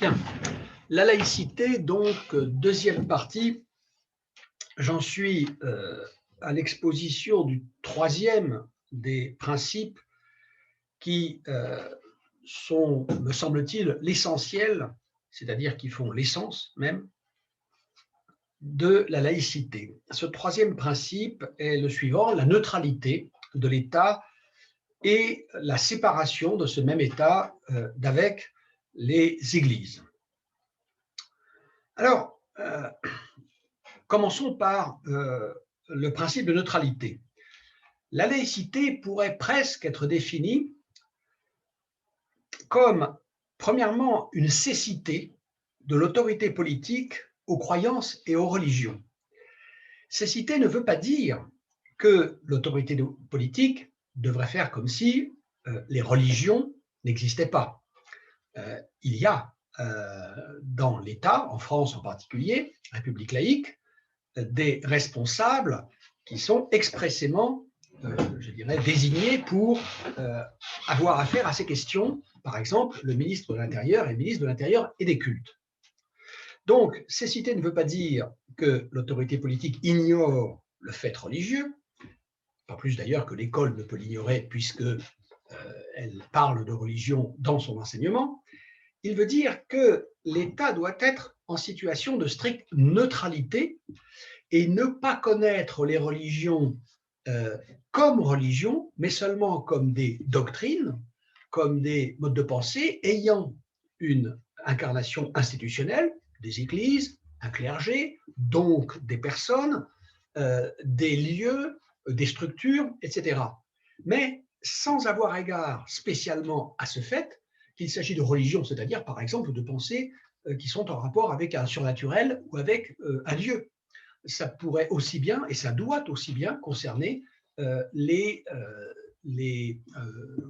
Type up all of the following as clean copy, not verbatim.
Bien. La laïcité, donc, deuxième partie, j'en suis à l'exposition du troisième des principes qui sont, me semble-t-il, l'essentiel, c'est-à-dire qui font l'essence même de la laïcité. Ce troisième principe est le suivant: la neutralité de l'État et la séparation de ce même État d'avec les églises. Alors, commençons par le principe de neutralité. La laïcité pourrait presque être définie comme, premièrement, une cécité de l'autorité politique aux croyances et aux religions. Cécité ne veut pas dire que l'autorité politique devrait faire comme si les religions n'existaient pas. Il y a dans l'État, en France en particulier, République laïque, des responsables qui sont expressément, je dirais, désignés pour avoir affaire à ces questions. Par exemple, le ministre de l'Intérieur et le ministre de l'Intérieur et des cultes. Donc, cécité ne veut pas dire que l'autorité politique ignore le fait religieux, pas plus d'ailleurs que l'école ne peut l'ignorer puisque elle parle de religion dans son enseignement. Il veut dire que l'État doit être en situation de stricte neutralité et ne pas connaître les religions comme religion, mais seulement comme des doctrines, comme des modes de pensée ayant une incarnation institutionnelle, des églises, un clergé, donc des personnes, des lieux, des structures, etc. Mais sans avoir égard spécialement à ce fait qu'il s'agit de religion, c'est-à-dire par exemple de pensées qui sont en rapport avec un surnaturel ou avec un Dieu. Ça pourrait aussi bien, et ça doit aussi bien concerner les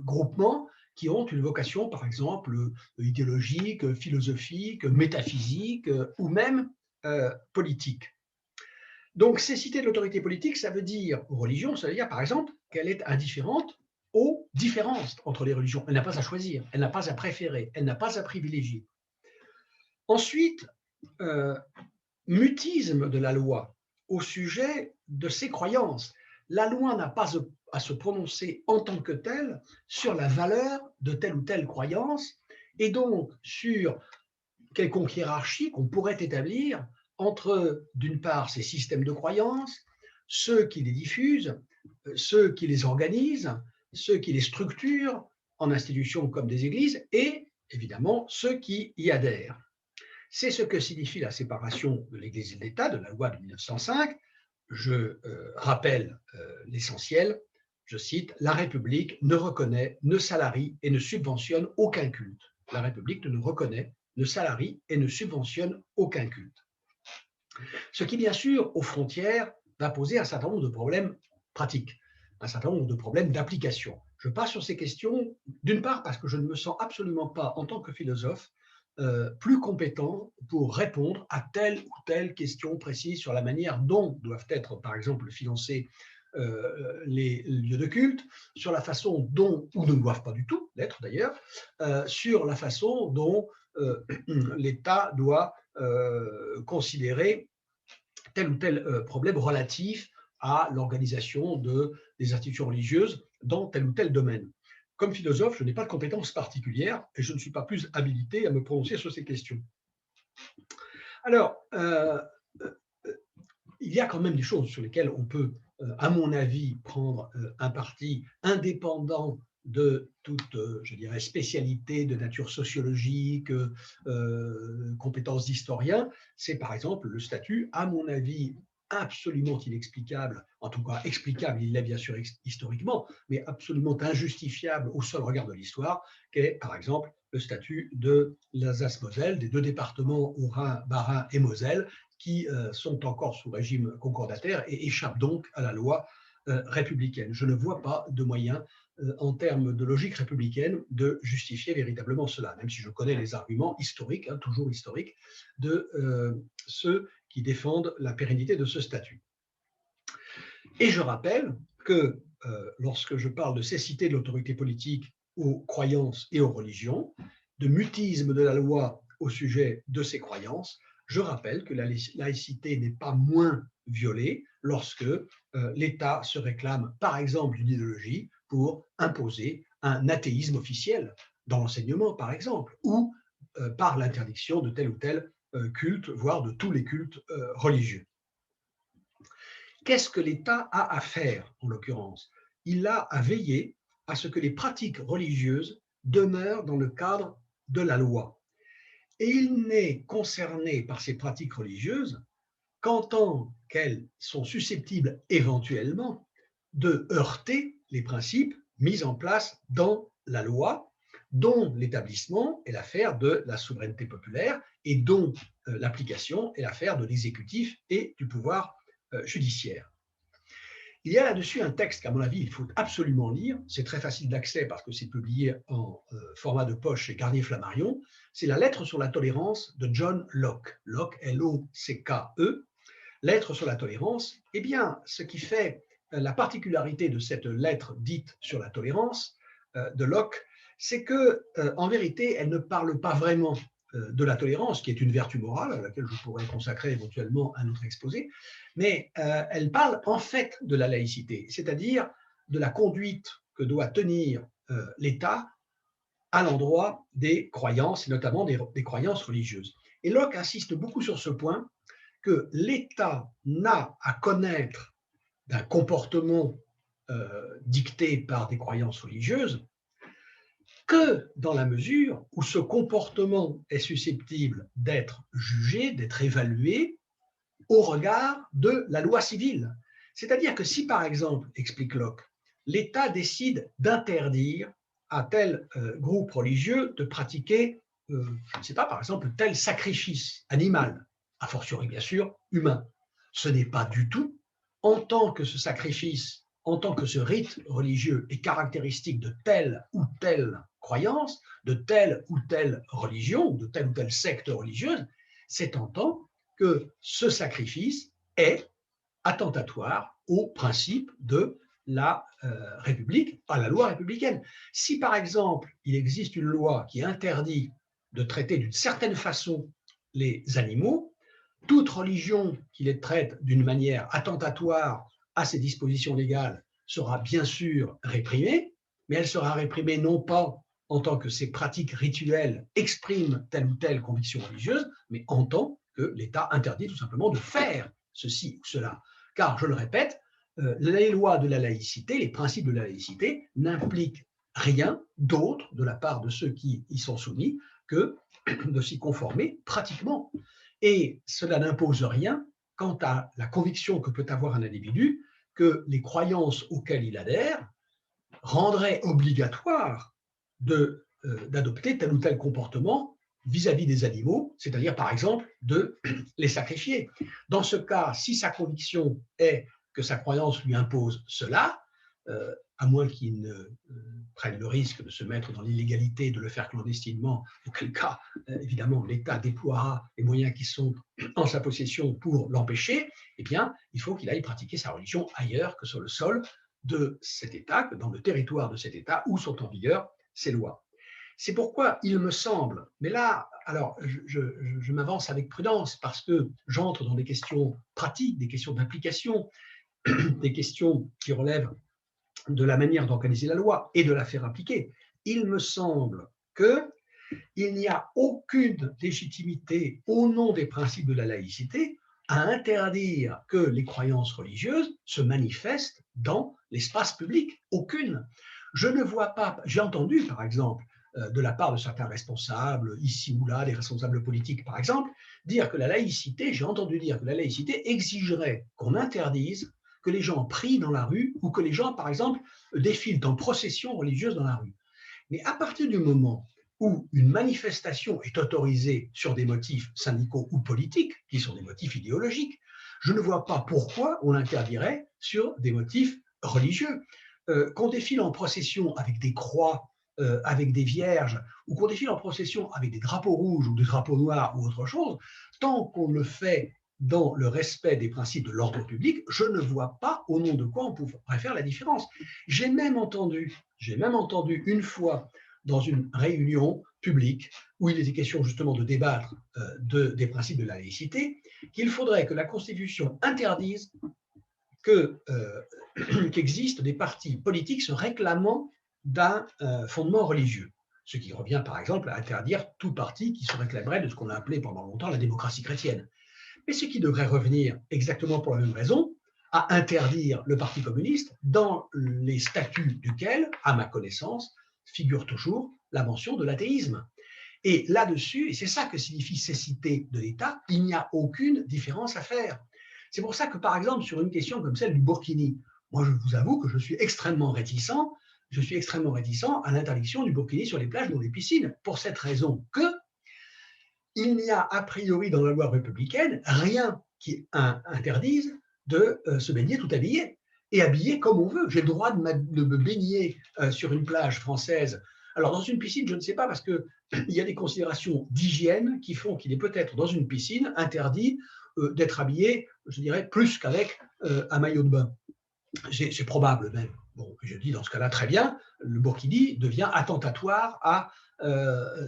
groupements qui ont une vocation, par exemple, idéologique, philosophique, métaphysique ou même politique. Donc, cécité de l'autorité politique, ça veut dire, religion, ça veut dire, par exemple, qu'elle est indifférente aux différences entre les religions. Elle n'a pas à choisir, elle n'a pas à préférer, elle n'a pas à privilégier. Ensuite, mutisme de la loi au sujet de ses croyances. La loi n'a pas à se prononcer en tant que telle sur la valeur de telle ou telle croyance et donc sur quelconque hiérarchie qu'on pourrait établir entre, d'une part, ces systèmes de croyances, ceux qui les diffusent, ceux qui les organisent, ceux qui les structurent en institutions comme des églises et, évidemment, ceux qui y adhèrent. C'est ce que signifie la séparation de l'Église et de l'État, de la loi de 1905. Je rappelle l'essentiel, je cite: « La République ne reconnaît, ne salarie et ne subventionne aucun culte. » La République ne reconnaît, ne salarie et ne subventionne aucun culte. Ce qui, bien sûr, aux frontières, va poser un certain nombre de problèmes pratiques, un certain nombre de problèmes d'application. Je passe sur ces questions, d'une part parce que je ne me sens absolument pas, en tant que philosophe, plus compétent pour répondre à telle ou telle question précise sur la manière dont doivent être, par exemple, financés les lieux de culte, sur la façon dont, ou ne doivent pas du tout l'être d'ailleurs, sur la façon dont l'État doit considérer tel ou tel problème relatif à l'organisation des institutions religieuses dans tel ou tel domaine. Comme philosophe, je n'ai pas de compétences particulières et je ne suis pas plus habilité à me prononcer sur ces questions. Alors, il y a quand même des choses sur lesquelles on peut, à mon avis, prendre un parti indépendant de toute, je dirais, spécialité de nature sociologique, compétences d'historien. C'est par exemple le statut, à mon avis, absolument inexplicable, en tout cas explicable, il l'est bien sûr historiquement, mais absolument injustifiable au seul regard de l'histoire, qu'est par exemple le statut de l'Alsace-Moselle, des deux départements Haut-Rhin, Bas-Rhin et Moselle, qui sont encore sous régime concordataire et échappent donc à la loi républicaine. Je ne vois pas de moyen, en termes de logique républicaine, de justifier véritablement cela, même si je connais les arguments historiques, toujours historiques, de ceux qui défendent la pérennité de ce statut. Et je rappelle que lorsque je parle de cécité de l'autorité politique aux croyances et aux religions, de mutisme de la loi au sujet de ses croyances. Je rappelle que la laïcité n'est pas moins violée lorsque l'État se réclame, par exemple, d'une idéologie pour imposer un athéisme officiel dans l'enseignement, par exemple, ou par l'interdiction de tel ou tel culte, voire de tous les cultes religieux. Qu'est-ce que l'État a à faire, en l'occurrence? Il a à veiller à ce que les pratiques religieuses demeurent dans le cadre de la loi. Et il n'est concerné par ces pratiques religieuses qu'en tant qu'elles sont susceptibles éventuellement de heurter les principes mis en place dans la loi, dont l'établissement est l'affaire de la souveraineté populaire et dont l'application est l'affaire de l'exécutif et du pouvoir judiciaire. Il y a là-dessus un texte qu'à mon avis, il faut absolument lire. C'est très facile d'accès parce que c'est publié en format de poche chez Garnier-Flammarion. C'est la lettre sur la tolérance de John Locke. Locke, L-O-C-K-E. Lettre sur la tolérance. Eh bien, ce qui fait la particularité de cette lettre dite sur la tolérance de Locke, c'est que, en vérité, elle ne parle pas vraiment de la tolérance, qui est une vertu morale, à laquelle je pourrais consacrer éventuellement un autre exposé, mais elle parle en fait de la laïcité, c'est-à-dire de la conduite que doit tenir l'État à l'endroit des croyances, et notamment des croyances religieuses. Et Locke insiste beaucoup sur ce point, que l'État n'a à connaître d'un comportement dicté par des croyances religieuses que dans la mesure où ce comportement est susceptible d'être jugé, d'être évalué au regard de la loi civile. C'est-à-dire que si, par exemple, explique Locke, l'État décide d'interdire à tel groupe religieux de pratiquer, je ne sais pas, par exemple, tel sacrifice animal, a fortiori bien sûr humain, ce n'est pas du tout, en tant que ce sacrifice, en tant que ce rite religieux est caractéristique de telle ou telle croyance, de telle ou telle religion, de telle ou telle secte religieuse, c'est en tant que ce sacrifice est attentatoire au principe de la République, à la loi républicaine. Si par exemple il existe une loi qui interdit de traiter d'une certaine façon les animaux, toute religion qui les traite d'une manière attentatoire à ces dispositions légales sera bien sûr réprimée, mais elle sera réprimée non pas en tant que ces pratiques rituelles expriment telle ou telle conviction religieuse, mais en tant que l'État interdit tout simplement de faire ceci ou cela. Car, je le répète, les lois de la laïcité, les principes de la laïcité n'impliquent rien d'autre de la part de ceux qui y sont soumis que de s'y conformer pratiquement. Et cela n'impose rien quant à la conviction que peut avoir un individu que les croyances auxquelles il adhère rendraient obligatoire d'adopter tel ou tel comportement vis-à-vis des animaux, c'est-à-dire par exemple de les sacrifier. Dans ce cas, si sa conviction est que sa croyance lui impose cela, à moins qu'il ne prenne le risque de se mettre dans l'illégalité, de le faire clandestinement, auquel cas, évidemment, l'État déploiera les moyens qui sont en sa possession pour l'empêcher, eh bien, il faut qu'il aille pratiquer sa religion ailleurs que sur le sol de cet État, que dans le territoire de cet État où sont en vigueur ces lois. C'est pourquoi il me semble, mais là, alors je m'avance avec prudence parce que j'entre dans des questions pratiques, des questions d'application, des questions qui relèvent de la manière d'organiser la loi et de la faire appliquer. Il me semble qu'il n'y a aucune légitimité au nom des principes de la laïcité à interdire que les croyances religieuses se manifestent dans l'espace public. Aucune. Je ne vois pas, j'ai entendu par exemple de la part de certains responsables, ici ou là, des responsables politiques par exemple, dire que la laïcité, j'ai entendu dire que la laïcité exigerait qu'on interdise que les gens prient dans la rue ou que les gens, par exemple, défilent en procession religieuse dans la rue. Mais à partir du moment où une manifestation est autorisée sur des motifs syndicaux ou politiques, qui sont des motifs idéologiques, je ne vois pas pourquoi on l'interdirait sur des motifs religieux. Qu'on défile en procession avec des croix, avec des vierges, ou qu'on défile en procession avec des drapeaux rouges ou des drapeaux noirs ou autre chose, tant qu'on le fait dans le respect des principes de l'ordre public, je ne vois pas au nom de quoi on pourrait faire la différence. J'ai même entendu une fois dans une réunion public où il était question justement de débattre des principes de la laïcité, qu'il faudrait que la Constitution interdise qu'existent des partis politiques se réclamant d'un fondement religieux. Ce qui revient par exemple à interdire tout parti qui se réclamerait de ce qu'on a appelé pendant longtemps la démocratie chrétienne. Mais ce qui devrait revenir exactement pour la même raison à interdire le Parti communiste dans les statuts duquel, à ma connaissance, figure toujours la mention de l'athéisme. Et là-dessus, et c'est ça que signifie cécité de l'État, il n'y a aucune différence à faire. C'est pour ça que, par exemple, sur une question comme celle du burkini, moi je vous avoue que je suis extrêmement réticent à l'interdiction du burkini sur les plages ou les piscines, pour cette raison que il n'y a a priori dans la loi républicaine rien qui interdise de se baigner tout habillé et habillé comme on veut. J'ai le droit de me baigner sur une plage française. Alors dans une piscine, je ne sais pas, parce qu'il y a des considérations d'hygiène qui font qu'il est peut-être dans une piscine interdit d'être habillé, je dirais, plus qu'avec un maillot de bain. C'est probable même. Bon, je dis dans ce cas-là, très bien, le burkini devient attentatoire à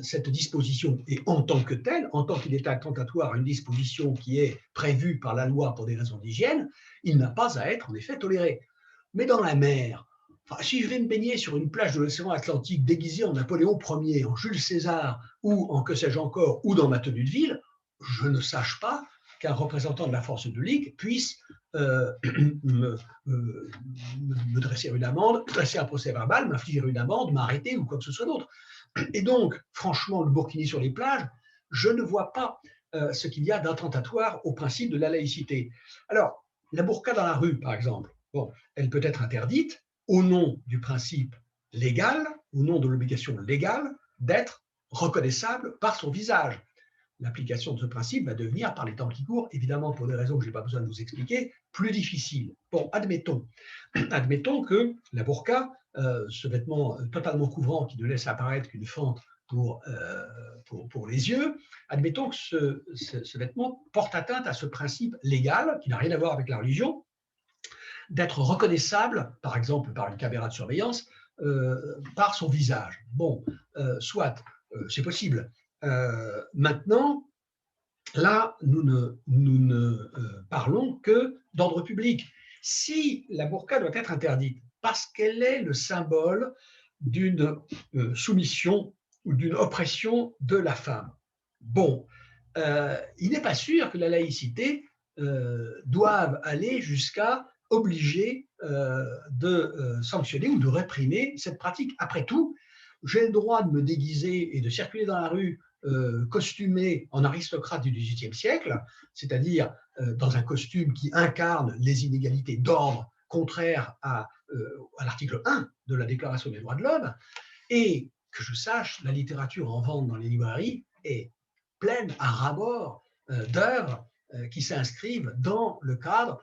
cette disposition. Et en tant que tel, en tant qu'il est attentatoire à une disposition qui est prévue par la loi pour des raisons d'hygiène, il n'a pas à être en effet toléré. Mais dans la mer, enfin, si je vais me baigner sur une plage de l'océan Atlantique déguisé en Napoléon Ier, en Jules César, ou en que sais-je encore, ou dans ma tenue de ville, je ne sache pas qu'un représentant de la force publique puisse me dresser une amende, dresser un procès verbal, m'infliger une amende, m'arrêter ou quoi que ce soit d'autre. Et donc, franchement, le burkini sur les plages, je ne vois pas ce qu'il y a d'attentatoire au principe de la laïcité. Alors, la burqa dans la rue, par exemple, bon, elle peut être interdite au nom du principe légal, au nom de l'obligation légale d'être reconnaissable par son visage. L'application de ce principe va devenir, par les temps qui courent, évidemment pour des raisons que je n'ai pas besoin de vous expliquer, plus difficile. Bon, admettons que la burqa, ce vêtement totalement couvrant qui ne laisse apparaître qu'une fente pour les yeux, admettons que ce vêtement porte atteinte à ce principe légal, qui n'a rien à voir avec la religion, d'être reconnaissable, par exemple par une caméra de surveillance, par son visage. Bon, soit, c'est possible. Maintenant, là, nous ne parlons que d'ordre public. Si la burqa doit être interdite parce qu'elle est le symbole d'une soumission ou d'une oppression de la femme, bon, il n'est pas sûr que la laïcité doive aller jusqu'à obliger de sanctionner ou de réprimer cette pratique. Après tout, j'ai le droit de me déguiser et de circuler dans la rue costumé en aristocrate du XVIIIe siècle, c'est-à-dire dans un costume qui incarne les inégalités d'ordre contraires à l'article 1 de la Déclaration des droits de l'homme, et que je sache, la littérature en vente dans les librairies est pleine à ras-bord d'œuvres qui s'inscrivent dans le cadre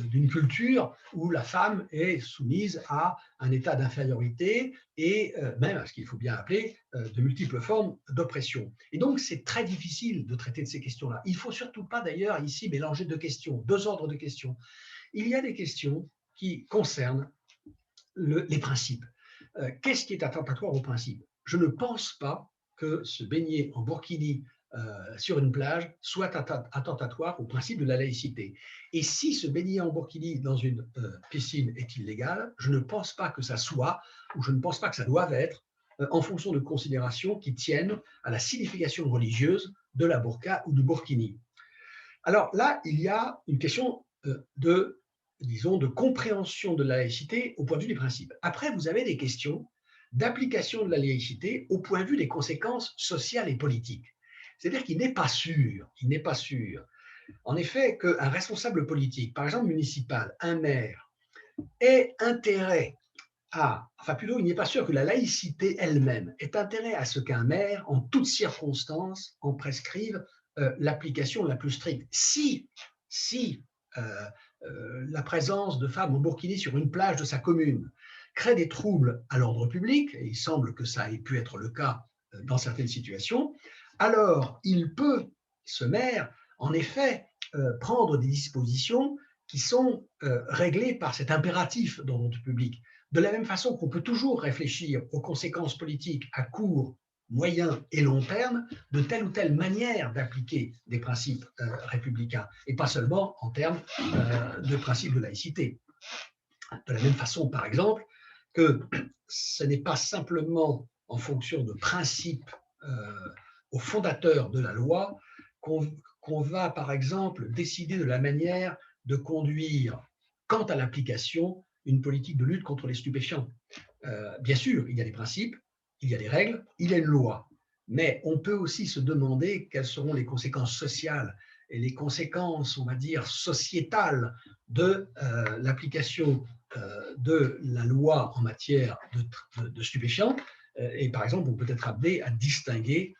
d'une culture où la femme est soumise à un état d'infériorité et même à ce qu'il faut bien appeler de multiples formes d'oppression. Et donc, c'est très difficile de traiter de ces questions-là. Il ne faut surtout pas d'ailleurs ici mélanger deux ordres de questions. Il y a des questions qui concernent les principes. Qu'est-ce qui est attentatoire aux principes? Je ne pense pas que se baigner en burkini sur une plage soit attentatoire au principe de la laïcité. Et si se baigner en burkini dans une piscine est illégal, je ne pense pas que ça soit, ou je ne pense pas que ça doive être, en fonction de considérations qui tiennent à la signification religieuse de la burqa ou du burkini. Alors là, il y a une question de compréhension de la laïcité au point de vue des principes. Après, vous avez des questions d'application de la laïcité au point de vue des conséquences sociales et politiques. C'est-à-dire qu'il n'est pas sûr, en effet, qu'un responsable politique, par exemple municipal, un maire, ait intérêt enfin plutôt, il n'est pas sûr que la laïcité elle-même ait intérêt à ce qu'un maire, en toutes circonstances, en prescrive l'application la plus stricte. Si la présence de femmes en burkini sur une plage de sa commune crée des troubles à l'ordre public, et il semble que ça ait pu être le cas dans certaines situations, alors il peut, ce maire, en effet, prendre des dispositions qui sont réglées par cet impératif d'ordre public. De la même façon qu'on peut toujours réfléchir aux conséquences politiques à court, moyen et long terme de telle ou telle manière d'appliquer des principes républicains, et pas seulement en termes de principes de laïcité. De la même façon, par exemple, que ce n'est pas simplement en fonction de principes aux fondateurs de la loi qu'on va, par exemple, décider de la manière de conduire, quant à l'application, une politique de lutte contre les stupéfiants. Bien sûr, il y a des principes, il y a des règles, il y a une loi, mais on peut aussi se demander quelles seront les conséquences sociales et les conséquences, on va dire, sociétales de l'application de la loi en matière de stupéfiants. Et par exemple, on peut être amené à distinguer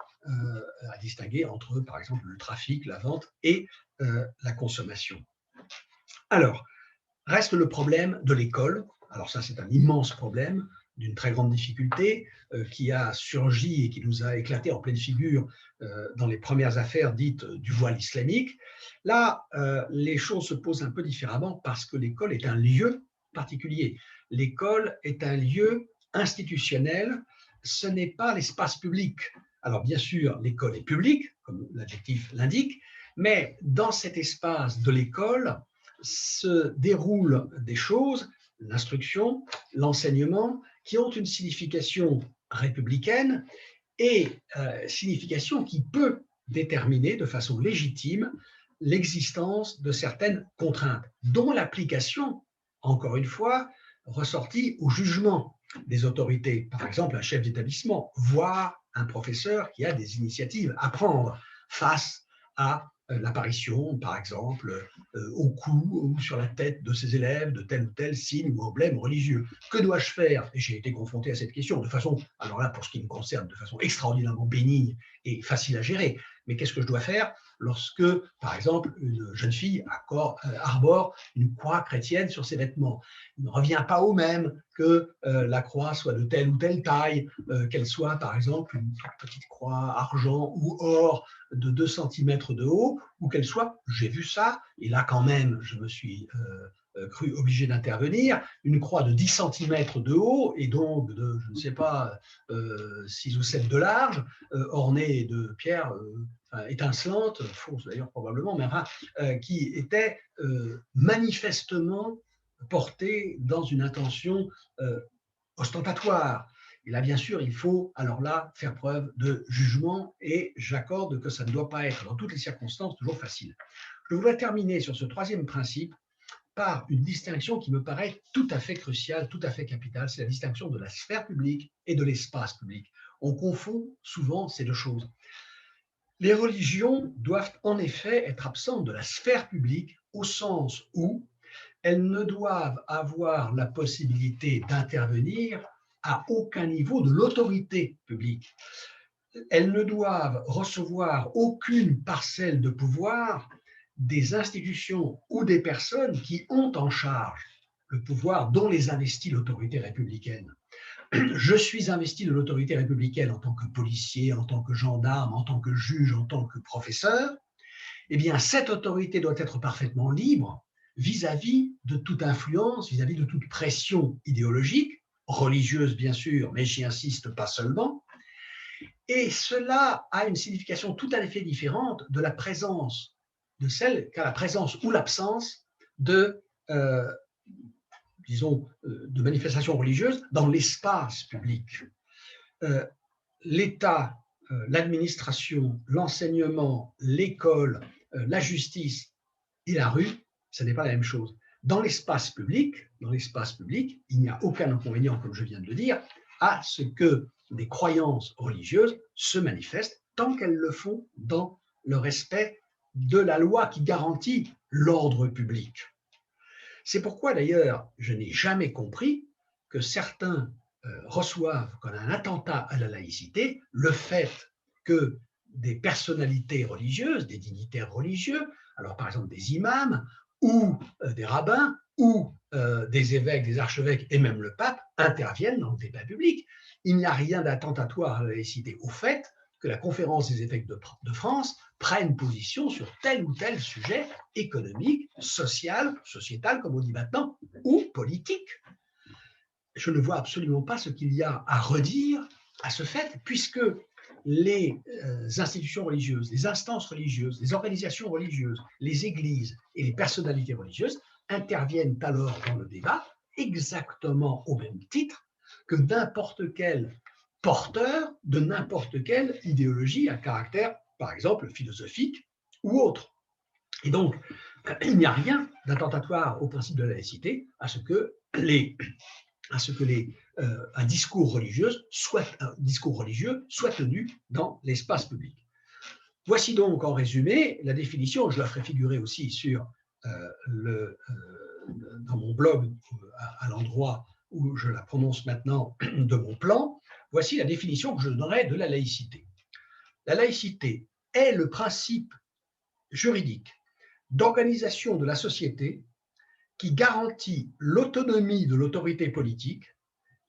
entre, par exemple, le trafic, la vente et la consommation. Alors, reste le problème de l'école. Alors ça, c'est un immense problème d'une très grande difficulté qui a surgi et qui nous a éclaté en pleine figure dans les premières affaires dites du voile islamique. Là, les choses se posent un peu différemment parce que l'école est un lieu particulier. L'école est un lieu institutionnel, ce n'est pas l'espace public. Alors bien sûr, l'école est publique, comme l'adjectif l'indique, mais dans cet espace de l'école se déroulent des choses, l'instruction, l'enseignement, qui ont une signification républicaine et signification qui peut déterminer de façon légitime l'existence de certaines contraintes, dont l'application, encore une fois, ressortie au jugement des autorités, par exemple un chef d'établissement, voire un professeur qui a des initiatives à prendre face à l'apparition, par exemple, au cou ou sur la tête de ses élèves de tel ou tel signe ou emblème religieux. Que dois-je faire? Et j'ai été confronté à cette question de façon, alors là, pour ce qui me concerne, de façon extraordinairement bénigne et facile à gérer. Mais qu'est-ce que je dois faire lorsque, par exemple, une jeune fille arbore une croix chrétienne sur ses vêtements? Il ne revient pas au même que la croix soit de telle ou telle taille, qu'elle soit, par exemple, une petite croix argent ou or de 2 cm de haut, ou qu'elle soit, j'ai vu ça, et là quand même, je me suis cru obligé d'intervenir, une croix de 10 cm de haut, et donc de, je ne sais pas, 6 ou 7 de large, ornée de pierres étincelantes, fausses d'ailleurs probablement, mais enfin, qui était manifestement portée dans une intention ostentatoire. Et là, bien sûr, il faut alors là faire preuve de jugement et j'accorde que ça ne doit pas être dans toutes les circonstances toujours facile. Je voudrais terminer sur ce troisième principe par une distinction qui me paraît tout à fait cruciale, tout à fait capitale, c'est la distinction de la sphère publique et de l'espace public. On confond souvent ces deux choses. Les religions doivent en effet être absentes de la sphère publique au sens où elles ne doivent avoir la possibilité d'intervenir à aucun niveau de l'autorité publique. Elles ne doivent recevoir aucune parcelle de pouvoir des institutions ou des personnes qui ont en charge le pouvoir dont les investit l'autorité républicaine. Je suis investi de l'autorité républicaine en tant que policier, en tant que gendarme, en tant que juge, en tant que professeur. Eh bien, cette autorité doit être parfaitement libre vis-à-vis de toute influence, vis-à-vis de toute pression idéologique, religieuse bien sûr, mais j'y insiste pas seulement. Et cela a une signification tout à fait différente de la présence de celle qu'à la présence ou l'absence de, disons, de manifestations religieuses dans l'espace public. L'État, l'administration, l'enseignement, l'école, la justice et la rue, ce n'est pas la même chose. Dans l'espace public, il n'y a aucun inconvénient, comme je viens de le dire, à ce que des croyances religieuses se manifestent tant qu'elles le font dans le respect de la loi qui garantit l'ordre public. C'est pourquoi d'ailleurs, je n'ai jamais compris que certains reçoivent comme un attentat à la laïcité le fait que des personnalités religieuses, des dignitaires religieux, alors par exemple des imams ou des rabbins ou des évêques, des archevêques et même le pape interviennent dans le débat public. Il n'y a rien d'attentatoire à la laïcité au fait que la conférence des évêques de France prenne position sur tel ou tel sujet économique, social, sociétal, comme on dit maintenant, ou politique. je ne vois absolument pas ce qu'il y a à redire à ce fait, puisque les institutions religieuses, les instances religieuses, les organisations religieuses, les églises et les personnalités religieuses interviennent alors dans le débat exactement au même titre que n'importe quel porteur de n'importe quelle idéologie à caractère, par exemple, philosophique ou autre. Et donc, il n'y a rien d'attentatoire au principe de la laïcité à ce que un discours religieux soit tenu dans l'espace public. Voici donc en résumé la définition, je la ferai figurer aussi dans mon blog à l'endroit où je la prononce maintenant de mon plan. Voici la définition que je donnerai de la laïcité. La laïcité est le principe juridique d'organisation de la société qui garantit l'autonomie de l'autorité politique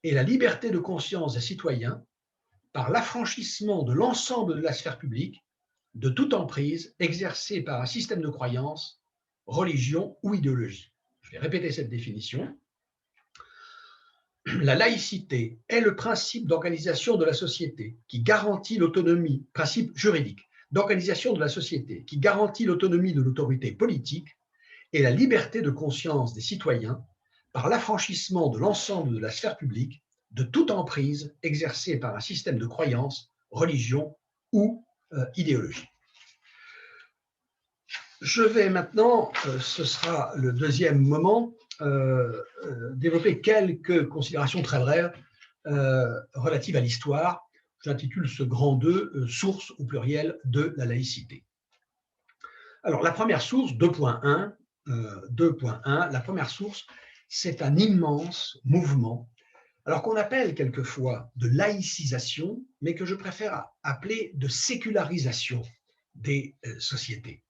et la liberté de conscience des citoyens par l'affranchissement de l'ensemble de la sphère publique de toute emprise exercée par un système de croyance, religion ou idéologie. Je vais répéter cette définition. La laïcité est le principe d'organisation de la société qui garantit l'autonomie, principe juridique, d'organisation de la société qui garantit l'autonomie de l'autorité politique et la liberté de conscience des citoyens par l'affranchissement de l'ensemble de la sphère publique de toute emprise exercée par un système de croyance, religion ou idéologie. Je vais maintenant, ce sera le deuxième moment, développer quelques considérations très brèves relatives à l'histoire. J'intitule ce grand 2 sources au pluriel de la laïcité. Alors, la première source, 2.1, la première source, c'est un immense mouvement, alors qu'on appelle quelquefois de laïcisation, mais que je préfère appeler de sécularisation des sociétés.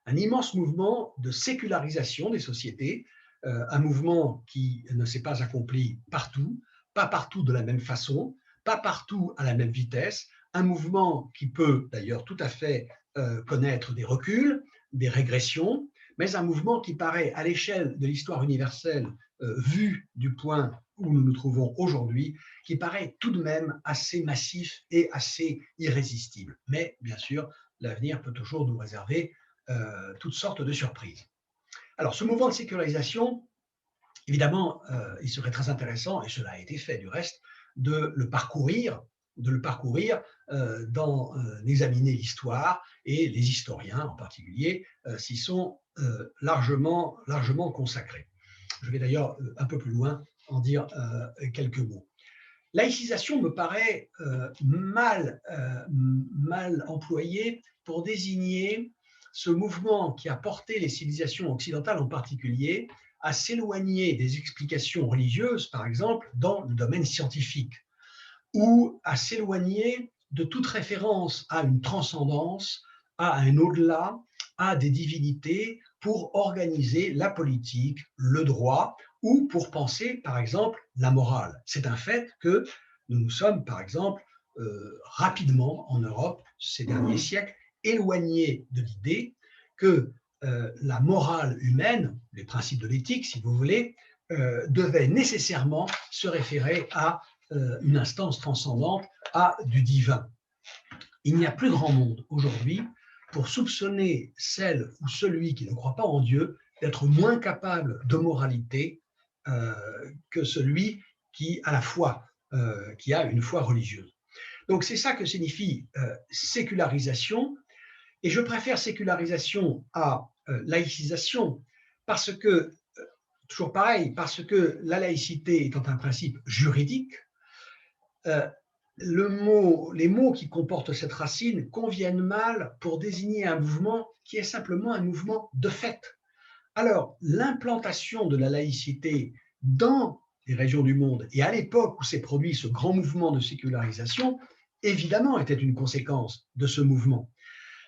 Un immense mouvement de sécularisation des sociétés, un mouvement qui ne s'est pas accompli partout, pas partout de la même façon, pas partout à la même vitesse, un mouvement qui peut d'ailleurs tout à fait connaître des reculs, des régressions, mais un mouvement qui paraît à l'échelle de l'histoire universelle, vue du point où nous nous trouvons aujourd'hui, qui paraît tout de même assez massif et assez irrésistible. Mais bien sûr, l'avenir peut toujours nous réserver toutes sortes de surprises. Alors, ce mouvement de sécularisation, évidemment, il serait très intéressant, et cela a été fait du reste, d'examiner l'histoire, et les historiens en particulier s'y sont largement consacrés. Je vais d'ailleurs un peu plus loin en dire quelques mots. Laïcisation me paraît mal employé pour désigner ce mouvement qui a porté les civilisations occidentales en particulier à s'éloigner des explications religieuses, par exemple, dans le domaine scientifique, ou à s'éloigner de toute référence à une transcendance, à un au-delà, à des divinités pour organiser la politique, le droit, ou pour penser, par exemple, la morale. C'est un fait que nous nous sommes, par exemple, rapidement en Europe, ces derniers siècles, éloignés de l'idée que la morale humaine, les principes de l'éthique, si vous voulez, devaient nécessairement se référer à une instance transcendante, à du divin. Il n'y a plus grand monde aujourd'hui pour soupçonner celle ou celui qui ne croit pas en Dieu d'être moins capable de moralité que celui qui a qui a une foi religieuse. Donc c'est ça que signifie sécularisation, et je préfère sécularisation à laïcisation parce que, toujours pareil, parce que la laïcité étant un principe juridique, les mots qui comportent cette racine conviennent mal pour désigner un mouvement qui est simplement un mouvement de fait. Alors, l'implantation de la laïcité dans les régions du monde, et à l'époque où s'est produit ce grand mouvement de sécularisation, évidemment était une conséquence de ce mouvement.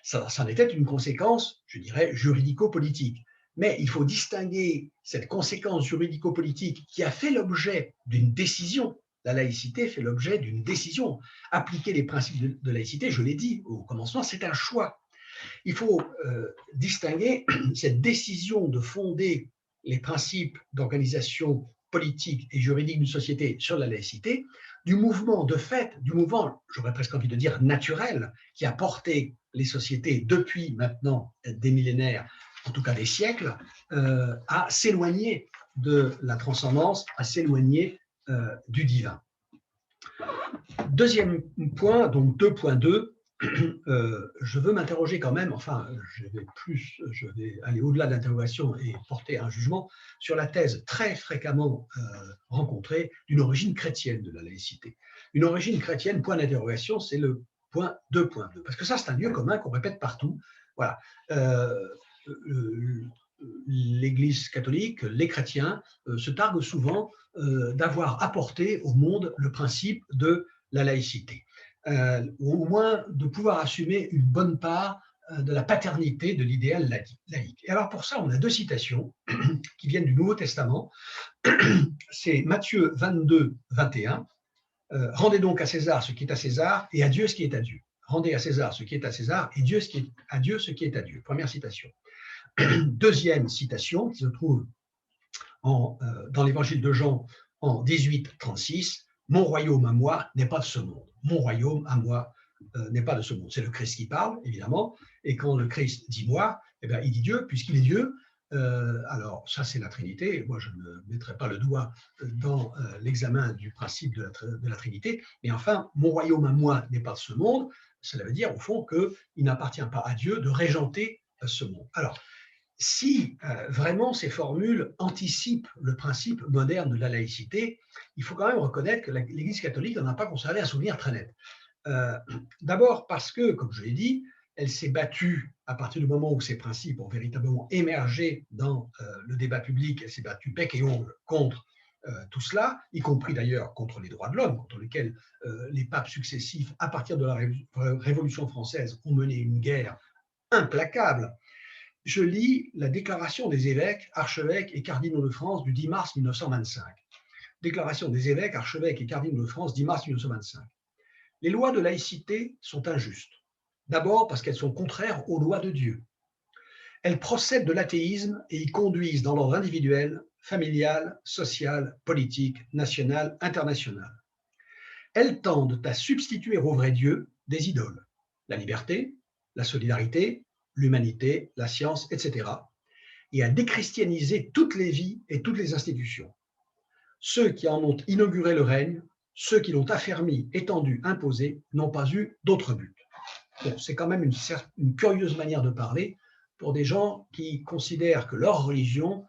Ça en était une conséquence, je dirais, juridico-politique. Mais il faut distinguer cette conséquence juridico-politique qui a fait l'objet d'une décision. La laïcité fait l'objet d'une décision. Appliquer les principes de laïcité, je l'ai dit au commencement, c'est un choix. Il faut distinguer cette décision de fonder les principes d'organisation politique et juridique d'une société sur la laïcité, du mouvement de fait, du mouvement, j'aurais presque envie de dire naturel, qui a porté les sociétés depuis maintenant des millénaires, en tout cas des siècles, à s'éloigner de la transcendance, à s'éloigner du divin. Deuxième point, donc 2.2, je veux m'interroger quand même, enfin, je vais aller au-delà de l'interrogation et porter un jugement sur la thèse très fréquemment rencontrée d'une origine chrétienne de la laïcité. Une origine chrétienne, point d'interrogation, c'est le point 2.2, parce que ça, c'est un lieu commun qu'on répète partout. Voilà. L'Église catholique, les chrétiens, se targuent souvent d'avoir apporté au monde le principe de la laïcité. Ou au moins de pouvoir assumer une bonne part de la paternité de l'idéal laïque. Et alors pour ça, on a deux citations qui viennent du Nouveau Testament. C'est Matthieu 22, 21. Rendez donc à César ce qui est à César et à Dieu ce qui est à Dieu. Rendez à César ce qui est à César et à Dieu ce qui est à Dieu. Première citation. Deuxième citation qui se trouve dans l'évangile de Jean en 18, 36. Mon royaume à moi n'est pas de ce monde. Mon royaume à moi n'est pas de ce monde. C'est le Christ qui parle, évidemment. Et quand le Christ dit moi, eh bien, il dit Dieu, puisqu'il est Dieu. Alors, ça, c'est la Trinité. Moi, je ne mettrai pas le doigt dans l'examen du principe de la Trinité. Mais enfin, mon royaume à moi n'est pas de ce monde. Cela veut dire, au fond, qu'il n'appartient pas à Dieu de régenter ce monde. Alors, si vraiment ces formules anticipent le principe moderne de la laïcité, il faut quand même reconnaître que l'Église catholique n'en a pas conservé un souvenir très net. D'abord parce que, comme je l'ai dit, elle s'est battue à partir du moment où ces principes ont véritablement émergé dans le débat public, elle s'est battue bec et ongle contre tout cela, y compris d'ailleurs contre les droits de l'homme, contre lesquels les papes successifs, à partir de la Révolution française, ont mené une guerre implacable. Je lis la déclaration des évêques, archevêques et cardinaux de France du 10 mars 1925. Déclaration des évêques, archevêques et cardinaux de France, 10 mars 1925. Les lois de laïcité sont injustes. D'abord parce qu'elles sont contraires aux lois de Dieu. Elles procèdent de l'athéisme et y conduisent dans l'ordre individuel, familial, social, politique, national, international. Elles tendent à substituer au vrai Dieu des idoles, la liberté, la solidarité, l'humanité, la science, etc., et à déchristianiser toutes les vies et toutes les institutions. Ceux qui en ont inauguré le règne, ceux qui l'ont affermi, étendu, imposé, n'ont pas eu d'autre but. Bon, c'est quand même une curieuse manière de parler pour des gens qui considèrent que leur religion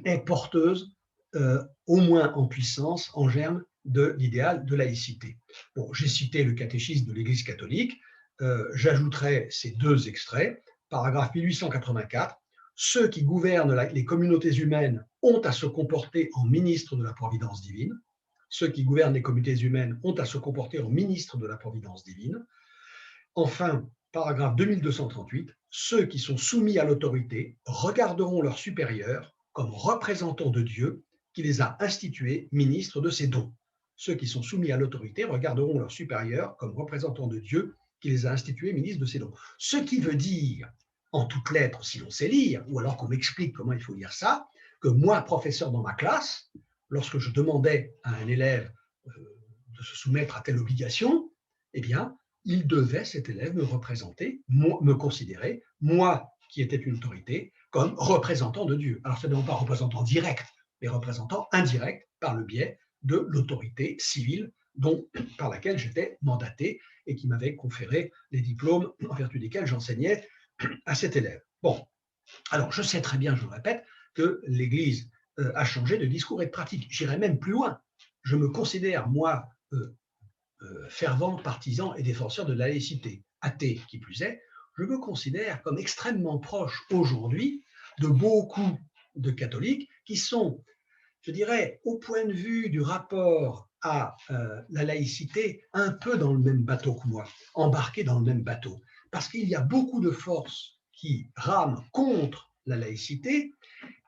est porteuse, au moins en puissance, en germe, de l'idéal de laïcité. Bon, j'ai cité le catéchisme de l'Église catholique, j'ajouterai ces deux extraits. Paragraphe 1884, ceux qui gouvernent les communautés humaines ont à se comporter en ministres de la providence divine. Ceux qui gouvernent les communautés humaines ont à se comporter en ministres de la providence divine. Enfin, paragraphe 2238, ceux qui sont soumis à l'autorité regarderont leurs supérieurs comme représentants de Dieu qui les a institués ministres de ses dons. Ceux qui sont soumis à l'autorité regarderont leurs supérieurs comme représentants de Dieu qui les a institués ministres de ses dons. Ce qui veut dire, en toutes lettres, si l'on sait lire, ou alors qu'on m'explique comment il faut lire ça, que moi, professeur dans ma classe, lorsque je demandais à un élève de se soumettre à telle obligation, eh bien, il devait, cet élève, me représenter, me considérer, moi qui étais une autorité, comme représentant de Dieu. Alors, ce n'est pas représentant direct, mais représentant indirect par le biais de l'autorité civile par laquelle j'étais mandaté et qui m'avait conféré les diplômes en vertu desquels j'enseignais à cet élève. Bon, alors je sais très bien, je le répète, que l'Église a changé de discours et de pratique. J'irai même plus loin. Je me considère, moi, fervent partisan et défenseur de la laïcité, athée qui plus est, je me considère comme extrêmement proche aujourd'hui de beaucoup de catholiques qui sont, je dirais, au point de vue du rapport à la laïcité, un peu dans le même bateau que moi, embarqués dans le même bateau. Parce qu'il y a beaucoup de forces qui rament contre la laïcité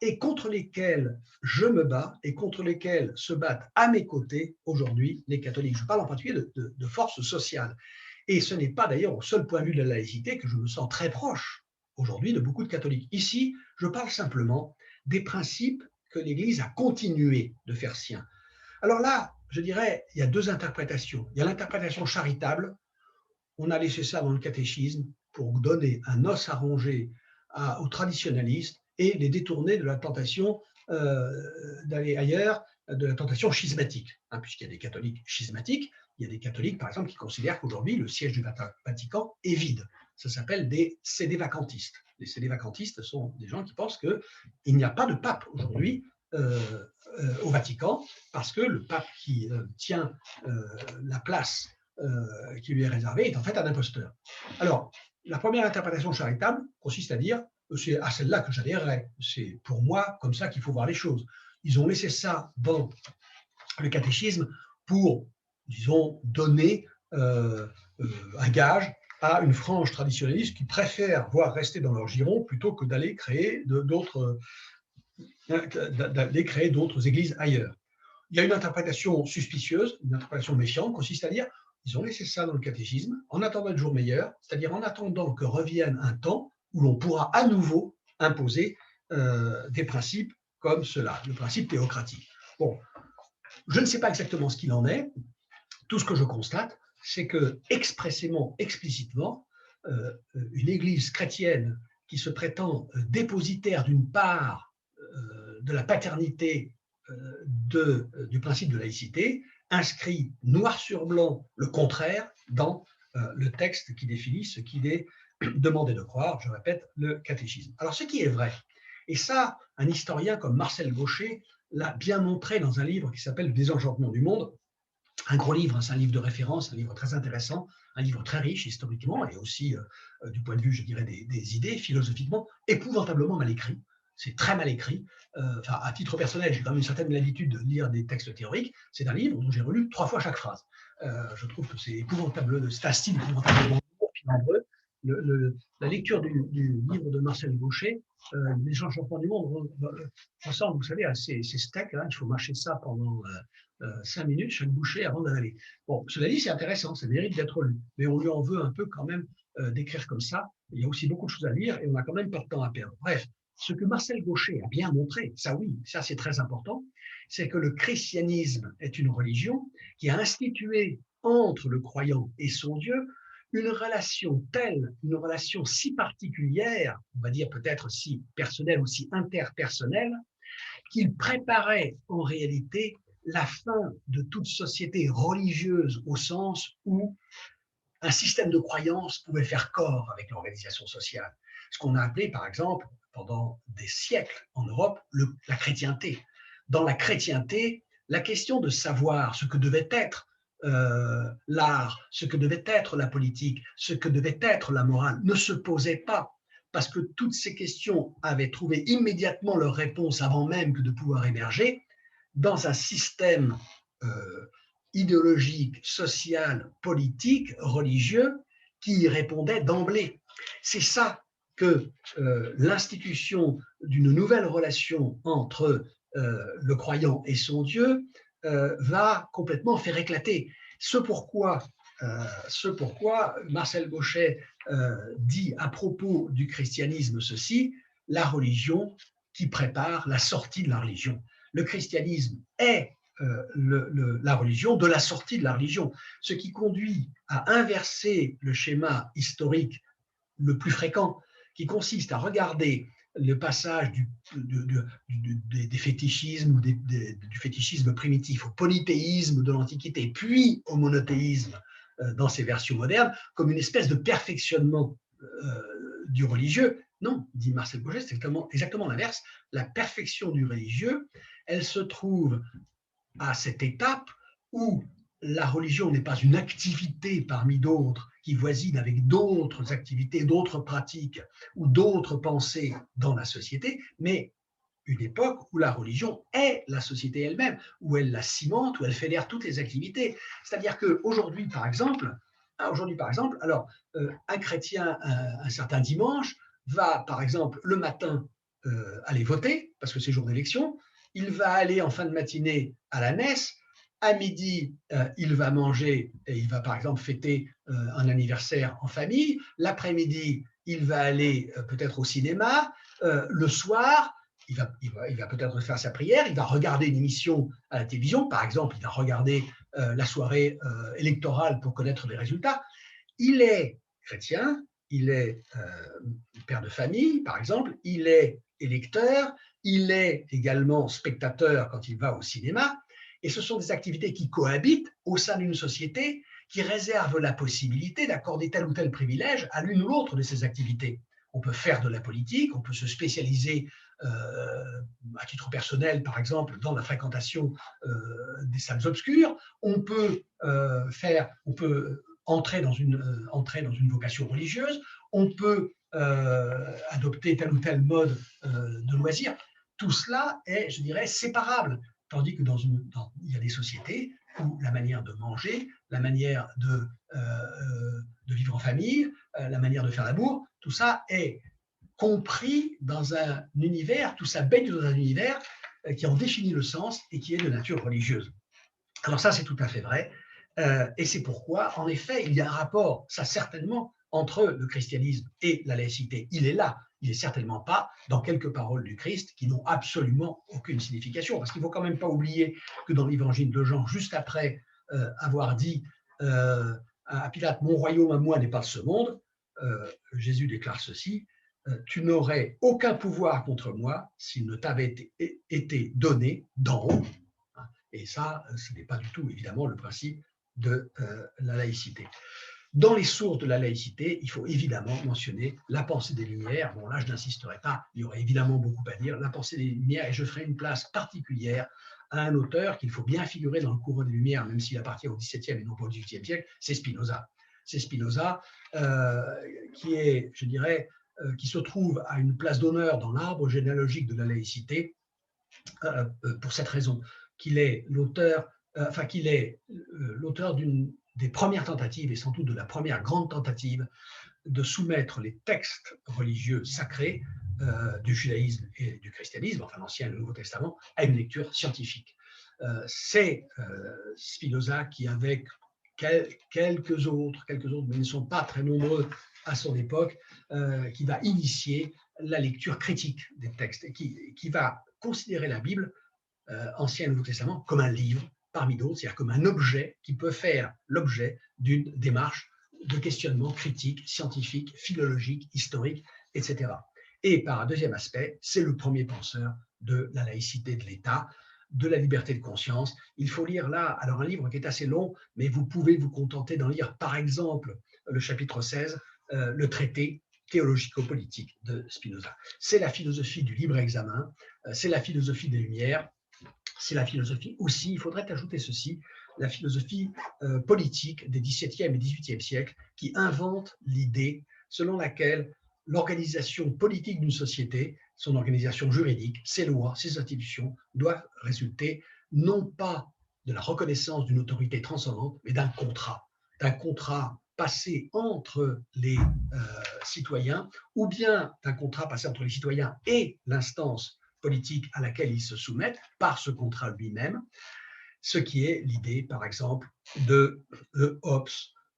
et contre lesquelles je me bats et contre lesquelles se battent à mes côtés aujourd'hui les catholiques. Je parle en particulier de forces sociales. Et ce n'est pas d'ailleurs au seul point de vue de la laïcité que je me sens très proche aujourd'hui de beaucoup de catholiques. Ici, je parle simplement des principes que l'Église a continué de faire sien. Alors là, je dirais, il y a deux interprétations. Il y a l'interprétation charitable. On a laissé ça dans le catéchisme pour donner un os à ronger aux traditionalistes et les détourner de la tentation d'aller ailleurs, de la tentation schismatique, hein, puisqu'il y a des catholiques schismatiques. Il y a des catholiques, par exemple, qui considèrent qu'aujourd'hui, le siège du Vatican est vide. Ça s'appelle des sédévacantistes. Les sédévacantistes sont des gens qui pensent qu'il n'y a pas de pape aujourd'hui au Vatican, parce que le pape qui tient la place qui lui est réservée est en fait un imposteur. Alors, la première interprétation charitable consiste à dire c'est à celle-là que j'adhérerais. C'est pour moi comme ça qu'il faut voir les choses. Ils ont laissé ça dans le catéchisme pour, disons, donner un gage à une frange traditionnaliste qui préfère voir rester dans leur giron plutôt que d'aller créer d'autres églises ailleurs. Il y a une interprétation suspicieuse, une interprétation méfiante, consiste à dire ils ont laissé ça dans le catéchisme en attendant le jour meilleur, c'est-à-dire en attendant que revienne un temps où l'on pourra à nouveau imposer des principes comme cela, le principe théocratique. Bon, je ne sais pas exactement ce qu'il en est. Tout ce que je constate, c'est que expressément, explicitement, une église chrétienne qui se prétend dépositaire d'une part de la paternité du principe de laïcité, inscrit noir sur blanc le contraire dans le texte qui définit ce qu'il est demandé de croire, je répète, le catéchisme. Alors ce qui est vrai, et ça, un historien comme Marcel Gauchet l'a bien montré dans un livre qui s'appelle « Le désenchantement du monde », un gros livre, c'est un livre de référence, un livre très intéressant, un livre très riche historiquement et aussi du point de vue, je dirais, des idées, philosophiquement, épouvantablement mal écrit. C'est très mal écrit. Enfin, à titre personnel, j'ai quand même une certaine habitude de lire des textes théoriques. C'est un livre dont j'ai relu 3 fois chaque phrase. Je trouve que c'est épouvantable, c'est un style épouvantablement filandreux. La lecture du livre de Marcel Gauchet, Les changements du monde, ressemble, vous savez, à ces steaks. Hein, il faut mâcher ça pendant 5 minutes, chaque bouchée avant d'avaler. Bon, cela dit, c'est intéressant, ça mérite d'être lu. Mais on lui en veut un peu quand même d'écrire comme ça. Il y a aussi beaucoup de choses à lire et on n'a quand même pas de temps à perdre. Bref, ce que Marcel Gauchet a bien montré, ça oui, ça c'est très important, c'est que le christianisme est une religion qui a institué entre le croyant et son Dieu une relation telle, une relation si particulière, on va dire peut-être si personnelle ou si interpersonnelle, qu'il préparait en réalité la fin de toute société religieuse au sens où un système de croyance pouvait faire corps avec l'organisation sociale. Ce qu'on a appelé, par exemple, pendant des siècles en Europe, la chrétienté. Dans la chrétienté, la question de savoir ce que devait être l'art, ce que devait être la politique, ce que devait être la morale, ne se posait pas, parce que toutes ces questions avaient trouvé immédiatement leur réponse avant même que de pouvoir émerger dans un système idéologique, social, politique, religieux qui y répondait d'emblée. C'est ça que l'institution d'une nouvelle relation entre le croyant et son Dieu va complètement faire éclater. Ce pourquoi Marcel Gauchet dit à propos du christianisme ceci, la religion qui prépare la sortie de la religion. Le christianisme est la religion de la sortie de la religion, ce qui conduit à inverser le schéma historique le plus fréquent, qui consiste à regarder le passage des fétichismes ou du fétichisme primitif au polythéisme de l'Antiquité, puis au monothéisme dans ses versions modernes, comme une espèce de perfectionnement du religieux. Non, dit Marcel Gauchet, c'est exactement l'inverse. La perfection du religieux, elle se trouve à cette étape où la religion n'est pas une activité parmi d'autres qui voisine avec d'autres activités, d'autres pratiques ou d'autres pensées dans la société, mais une époque où la religion est la société elle-même, où elle la cimente, où elle fédère toutes les activités. C'est-à-dire qu'aujourd'hui, par exemple, alors, un chrétien, un certain dimanche, va, par exemple, le matin aller voter, parce que c'est jour d'élection, il va aller en fin de matinée à la messe, à midi, il va manger et il va par exemple fêter un anniversaire en famille, l'après-midi, il va aller peut-être au cinéma, le soir, il va peut-être faire sa prière, il va regarder une émission à la télévision, par exemple, il va regarder la soirée électorale pour connaître les résultats. Il est chrétien, il est père de famille, par exemple, il est électeur, il est également spectateur quand il va au cinéma, et ce sont des activités qui cohabitent au sein d'une société qui réserve la possibilité d'accorder tel ou tel privilège à l'une ou l'autre de ces activités. On peut faire de la politique, on peut se spécialiser à titre personnel, par exemple, dans la fréquentation des salles obscures, on peut entrer dans une vocation religieuse, on peut adopter tel ou tel mode de loisir. Tout cela est, je dirais, séparable. Tandis que il y a des sociétés où la manière de manger, la manière de vivre en famille, la manière de faire l'amour, tout ça est compris dans un univers, tout ça baigne dans un univers qui en définit le sens et qui est de nature religieuse. Alors ça, c'est tout à fait vrai. Et c'est pourquoi, en effet, il y a un rapport, ça certainement, entre le christianisme et la laïcité. Il est là. Il n'est certainement pas dans quelques paroles du Christ qui n'ont absolument aucune signification. Parce qu'il ne faut quand même pas oublier que dans l'évangile de Jean, juste après avoir dit à Pilate, mon royaume à moi n'est pas de ce monde, Jésus déclare ceci, tu n'aurais aucun pouvoir contre moi s'il ne t'avait été donné d'en haut. Et ça, ce n'est pas du tout, évidemment, le principe de la laïcité. Dans les sources de la laïcité, il faut évidemment mentionner la pensée des Lumières. Bon, là, je n'insisterai pas, il y aurait évidemment beaucoup à dire. La pensée des Lumières, et je ferai une place particulière à un auteur qu'il faut bien figurer dans le courant des Lumières, même s'il appartient au XVIIe et non pas au XVIIIe siècle, c'est Spinoza. C'est Spinoza qui est, je dirais, qui se trouve à une place d'honneur dans l'arbre généalogique de la laïcité pour cette raison, qu'il est l'auteur d'une des premières tentatives, et sans doute de la première grande tentative, de soumettre les textes religieux sacrés du judaïsme et du christianisme, enfin l'Ancien et le Nouveau Testament, à une lecture scientifique. C'est Spinoza qui, avec quelques autres, mais ils ne sont pas très nombreux à son époque, qui va initier la lecture critique des textes et qui va considérer la Bible, Ancien et Nouveau Testament, comme un livre parmi d'autres, c'est-à-dire comme un objet qui peut faire l'objet d'une démarche de questionnement critique, scientifique, philologique, historique, etc. Et par un deuxième aspect, c'est le premier penseur de la laïcité de l'État, de la liberté de conscience. Il faut lire là, alors un livre qui est assez long, mais vous pouvez vous contenter d'en lire par exemple le chapitre 16, le traité théologico-politique de Spinoza. C'est la philosophie du libre examen, c'est la philosophie des Lumières, c'est la philosophie aussi, il faudrait ajouter ceci, la philosophie politique des XVIIe et XVIIIe siècles qui invente l'idée selon laquelle l'organisation politique d'une société, son organisation juridique, ses lois, ses institutions doivent résulter non pas de la reconnaissance d'une autorité transcendante, mais d'un contrat passé entre les citoyens, ou bien d'un contrat passé entre les citoyens et l'instance politique à laquelle ils se soumettent par ce contrat lui-même, ce qui est l'idée, par exemple, de Hobbes,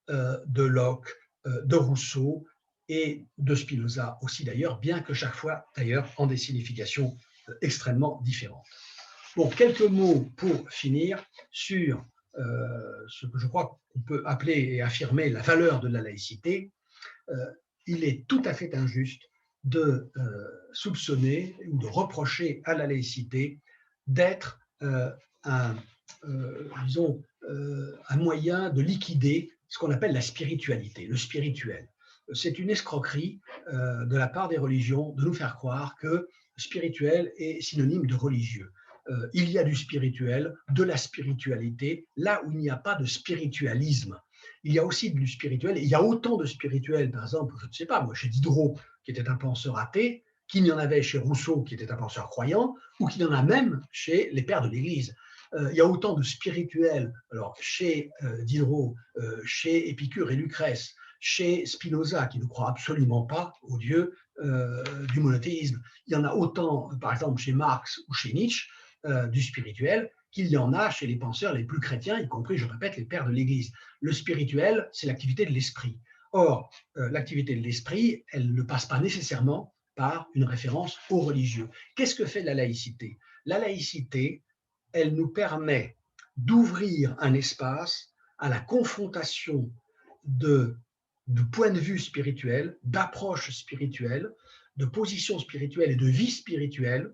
de Locke, de Rousseau et de Spinoza aussi d'ailleurs, bien que chaque fois d'ailleurs en des significations extrêmement différentes. Bon, quelques mots pour finir sur ce que je crois qu'on peut appeler et affirmer la valeur de la laïcité. Il est tout à fait injuste de soupçonner ou de reprocher à la laïcité d'être un moyen de liquider ce qu'on appelle la spiritualité, le spirituel. C'est une escroquerie de la part des religions de nous faire croire que spirituel est synonyme de religieux. Il y a du spirituel, de la spiritualité, là où il n'y a pas de spiritualisme. Il y a aussi du spirituel, et il y a autant de spirituel, par exemple, je ne sais pas, moi, chez Diderot, qui était un penseur athée, qu'il y en avait chez Rousseau, qui était un penseur croyant, ou qu'il y en a même chez les pères de l'Église. Il y a autant de spirituel, alors chez Diderot, chez Épicure et Lucrèce, chez Spinoza, qui ne croit absolument pas au Dieu du monothéisme. Il y en a autant, par exemple, chez Marx ou chez Nietzsche, du spirituel, qu'il y en a chez les penseurs les plus chrétiens, y compris, je répète, les pères de l'Église. Le spirituel, c'est l'activité de l'esprit. Or, l'activité de l'esprit, elle ne passe pas nécessairement par une référence au religieux. Qu'est-ce que fait la laïcité? La laïcité, elle nous permet d'ouvrir un espace à la confrontation de points de vue spirituels, d'approches spirituelles, de positions spirituelles et de vie spirituelle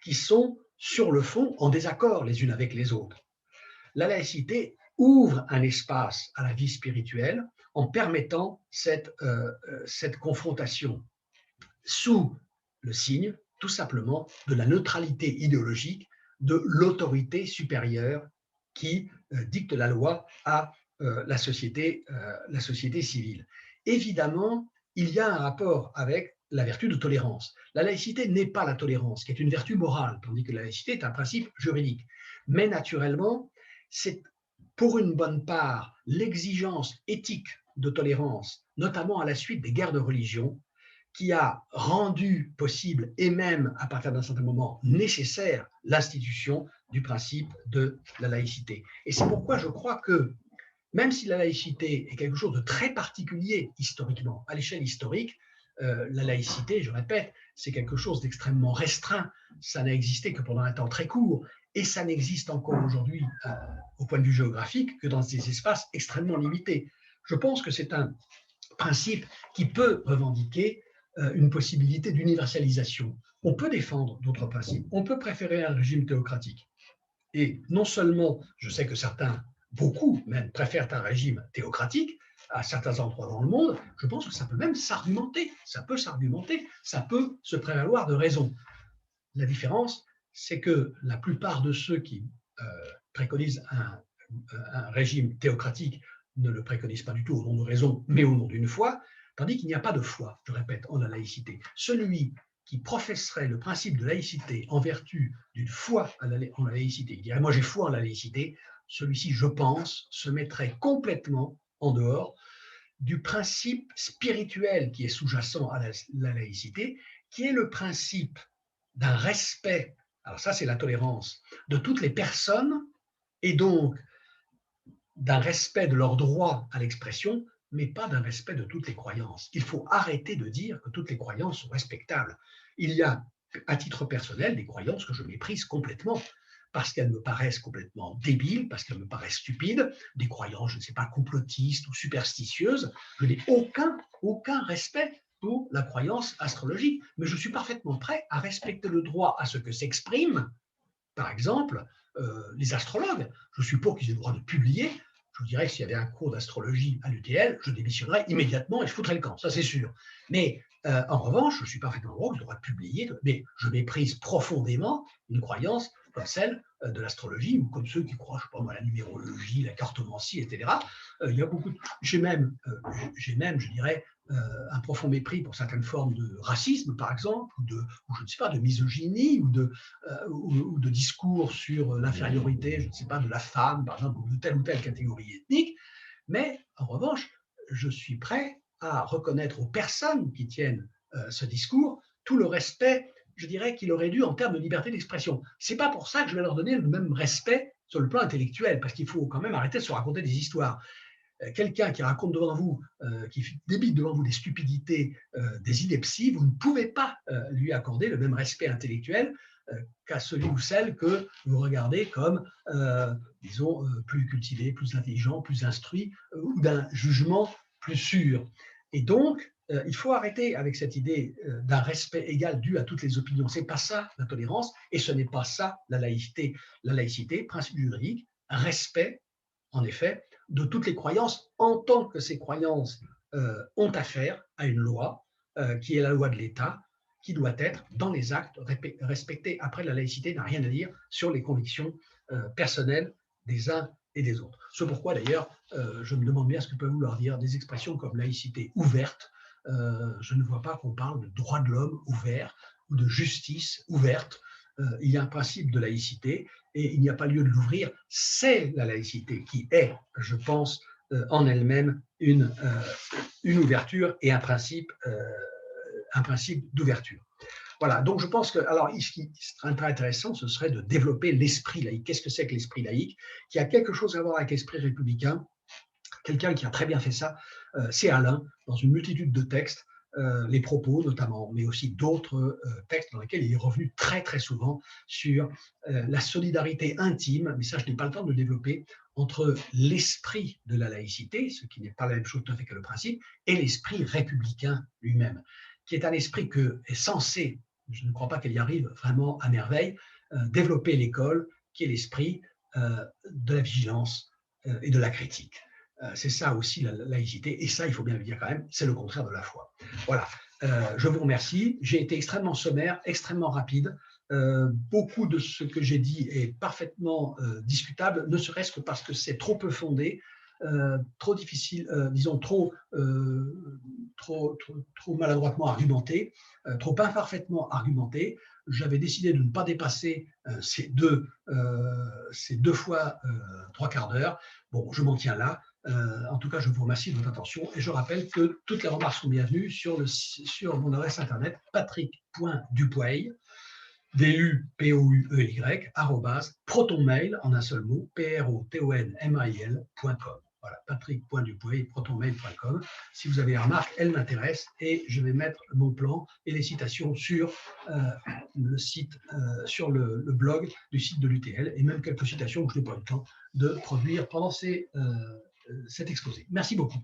qui sont, sur le fond, en désaccord les unes avec les autres. La laïcité ouvre un espace à la vie spirituelle en permettant cette confrontation sous le signe, tout simplement, de la neutralité idéologique, de l'autorité supérieure qui dicte la loi à la société civile. Évidemment, il y a un rapport avec la vertu de tolérance. La laïcité n'est pas la tolérance, qui est une vertu morale, tandis que la laïcité est un principe juridique. Mais naturellement, c'est pour une bonne part l'exigence éthique de tolérance, notamment à la suite des guerres de religion, qui a rendu possible, et même à partir d'un certain moment nécessaire, l'institution du principe de la laïcité. Et c'est pourquoi je crois que, même si la laïcité est quelque chose de très particulier historiquement, à l'échelle historique, la laïcité, je répète, c'est quelque chose d'extrêmement restreint. Ça n'a existé que pendant un temps très court, et ça n'existe encore aujourd'hui, au point de vue géographique, que dans des espaces extrêmement limités. Je pense que c'est un principe qui peut revendiquer une possibilité d'universalisation. On peut défendre d'autres principes, on peut préférer un régime théocratique. Et non seulement, je sais que certains, beaucoup même, préfèrent un régime théocratique à certains endroits dans le monde, je pense que ça peut même s'argumenter, ça peut se prévaloir de raison. La différence, c'est que la plupart de ceux qui préconisent un régime théocratique ne le préconisent pas du tout au nom de raison, mais au nom d'une foi, tandis qu'il n'y a pas de foi, je répète, en la laïcité. Celui qui professerait le principe de laïcité en vertu d'une foi en la laïcité, il dirait « moi j'ai foi en la laïcité », celui-ci, je pense, se mettrait complètement en dehors du principe spirituel qui est sous-jacent à la laïcité, qui est le principe d'un respect, alors ça c'est la tolérance, de toutes les personnes, et donc d'un respect de leur droit à l'expression, mais pas d'un respect de toutes les croyances. Il faut arrêter de dire que toutes les croyances sont respectables. Il y a, à titre personnel, des croyances que je méprise complètement, parce qu'elles me paraissent complètement débiles, parce qu'elles me paraissent stupides, des croyances, je ne sais pas, complotistes ou superstitieuses. Je n'ai aucun respect pour la croyance astrologique, mais je suis parfaitement prêt à respecter le droit à ce que s'exprime, par exemple, les astrologues. Je suis pour qu'ils aient le droit de publier. Je vous dirais que s'il y avait un cours d'astrologie à l'UTL, je démissionnerais immédiatement et je foutrais le camp, ça c'est sûr. Mais en revanche, je suis parfaitement droit, je devrais publier, mais je méprise profondément une croyance comme celle de l'astrologie ou comme ceux qui croient, je sais pas moi, à la numérologie, la cartomancie, etc. Il y a beaucoup. J'ai même, je dirais, un profond mépris pour certaines formes de racisme, par exemple, ou je ne sais pas, de misogynie, ou de discours sur l'infériorité, je ne sais pas, de la femme, par exemple, ou de telle catégorie ethnique. Mais en revanche, je suis prêt à reconnaître aux personnes qui tiennent ce discours tout le respect, je dirais, qu'il aurait dû en termes de liberté d'expression. Ce n'est pas pour ça que je vais leur donner le même respect sur le plan intellectuel, parce qu'il faut quand même arrêter de se raconter des histoires. Quelqu'un qui raconte devant vous, qui débite devant vous des stupidités, des inepties, vous ne pouvez pas lui accorder le même respect intellectuel qu'à celui ou celle que vous regardez comme, disons, plus cultivé, plus intelligent, plus instruit, ou d'un jugement plus sûr. Et donc, il faut arrêter avec cette idée d'un respect égal dû à toutes les opinions. Ce n'est pas ça la tolérance, et ce n'est pas ça la laïcité. La laïcité, principe juridique, respect, en effet, de toutes les croyances, en tant que ces croyances ont affaire à une loi, qui est la loi de l'État, qui doit être, dans les actes, respectée. Après, la laïcité n'a rien à dire sur les convictions personnelles des uns et des autres. C'est pourquoi, d'ailleurs, je me demande bien ce que peuvent vouloir dire des expressions comme laïcité ouverte. Je ne vois pas qu'on parle de droit de l'homme ouvert ou de justice ouverte. Il y a un principe de laïcité et il n'y a pas lieu de l'ouvrir. C'est la laïcité qui est, je pense, en elle-même une ouverture et un principe d'ouverture. Voilà, donc je pense que, alors, ce qui serait très intéressant, ce serait de développer l'esprit laïque. Qu'est-ce que c'est que l'esprit laïque? Qui a quelque chose à voir avec l'esprit républicain. Quelqu'un qui a très bien fait ça, c'est Alain, dans une multitude de textes, les propos notamment, mais aussi d'autres textes dans lesquels il est revenu très très souvent sur la solidarité intime, mais ça je n'ai pas le temps de le développer, entre l'esprit de la laïcité, ce qui n'est pas la même chose tout à fait que le principe, et l'esprit républicain lui-même, qui est un esprit que est censé, je ne crois pas qu'elle y arrive vraiment à merveille, développer l'école, qui est l'esprit de la vigilance et de la critique. C'est ça aussi la laïcité, et ça, il faut bien le dire quand même, c'est le contraire de la foi. Voilà, je vous remercie. J'ai été extrêmement sommaire, extrêmement rapide. Beaucoup de ce que j'ai dit est parfaitement discutable, ne serait-ce que parce que c'est trop peu fondé, trop difficile, disons trop maladroitement argumenté, trop imparfaitement argumenté. J'avais décidé de ne pas dépasser ces deux fois 3/4 d'heure. Bon, je m'en tiens là. En tout cas, je vous remercie de votre attention et je rappelle que toutes les remarques sont bienvenues sur mon adresse internet patrick.dupuey, DUPOUEY, protonmail, en un seul mot, protonmail.com. Voilà, patrick.dupuey, protonmail.com. Si vous avez des remarques, elles m'intéressent et je vais mettre mon plan et les citations sur le site, sur le blog du site de l'UTL et même quelques citations que je n'ai pas eu le temps de produire pendant cet exposé. Merci beaucoup.